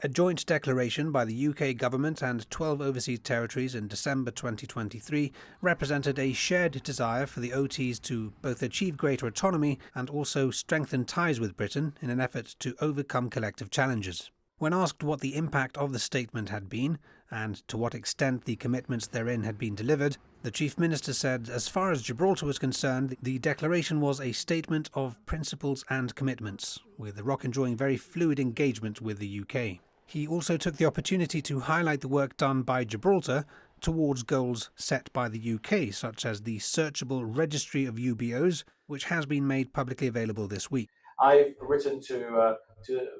A joint declaration by the UK government and 12 overseas territories in December 2023 represented a shared desire for the OTs to both achieve greater autonomy and also strengthen ties with Britain in an effort to overcome collective challenges. When asked what the impact of the statement had been, and to what extent the commitments therein had been delivered, the Chief Minister said, as far as Gibraltar was concerned, the declaration was a statement of principles and commitments, with the ROC enjoying very fluid engagement with the UK. He also took the opportunity to highlight the work done by Gibraltar towards goals set by the UK, such as the searchable registry of UBOs, which has been made publicly available this week. I've written to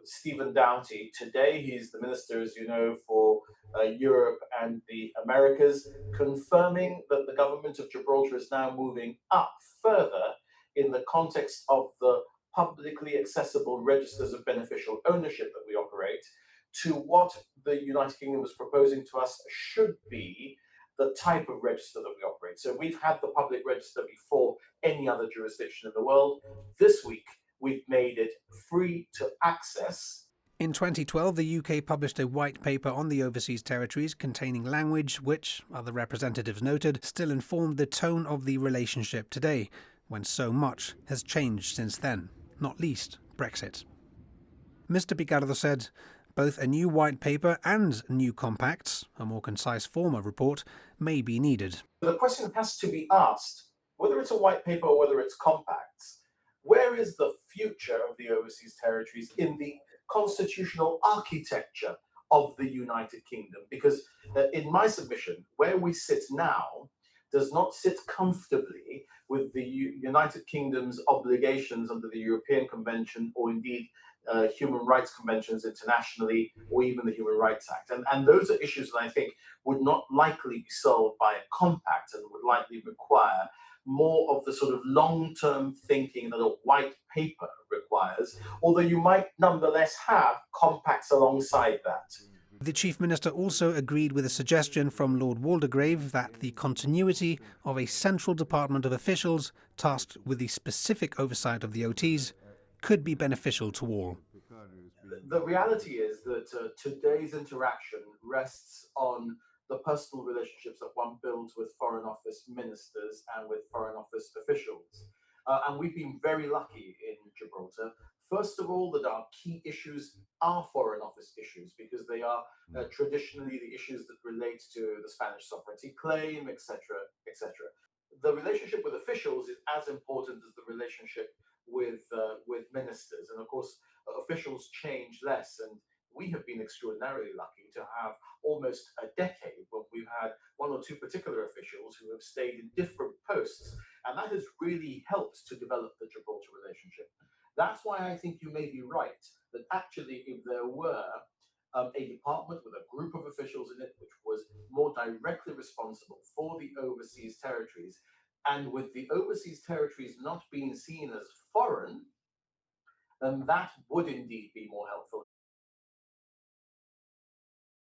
Stephen Doughty today. He's the minister, as you know, for Europe and the Americas, confirming that the government of Gibraltar is now moving up further in the context of the publicly accessible registers of beneficial ownership that we operate to what the United Kingdom was proposing to us should be the type of register that we operate. So we've had the public register before any other jurisdiction in the world. This week, we've made it free to access. In 2012, the UK published a white paper on the overseas territories containing language which, other representatives noted, still informed the tone of the relationship today, when so much has changed since then, not least Brexit. Mr. Picardo said, both a new white paper and new compacts, a more concise form of report, may be needed. The question has to be asked, whether it's a white paper or whether it's compacts, where is the future of the overseas territories in the constitutional architecture of the United Kingdom? Because in my submission, where we sit now does not sit comfortably with the United Kingdom's obligations under the European Convention or indeed human rights conventions internationally, or even the Human Rights Act. And those are issues that I think would not likely be solved by a compact and would likely require more of the sort of long-term thinking that a white paper requires, although you might nonetheless have compacts alongside that. The Chief Minister also agreed with a suggestion from Lord Waldegrave that the continuity of a central department of officials tasked with the specific oversight of the OTs could be beneficial to all. The reality is that today's interaction rests on the personal relationships that one builds with Foreign Office ministers and with Foreign Office officials. And we've been very lucky in Gibraltar. First of all, that our key issues are Foreign Office issues because they are traditionally the issues that relate to the Spanish sovereignty claim, etc., etc. The relationship with officials is as important as the relationship with ministers, and of course, officials change less. And we have been extraordinarily lucky to have almost a decade when we've had one or two particular officials who have stayed in different posts, and that has really helped to develop the Gibraltar relationship. That's why I think you may be right that actually, if there were a department with a group of officials in it which was more directly responsible for the overseas territories, and with the overseas territories not being seen as foreign, then that would indeed be more helpful.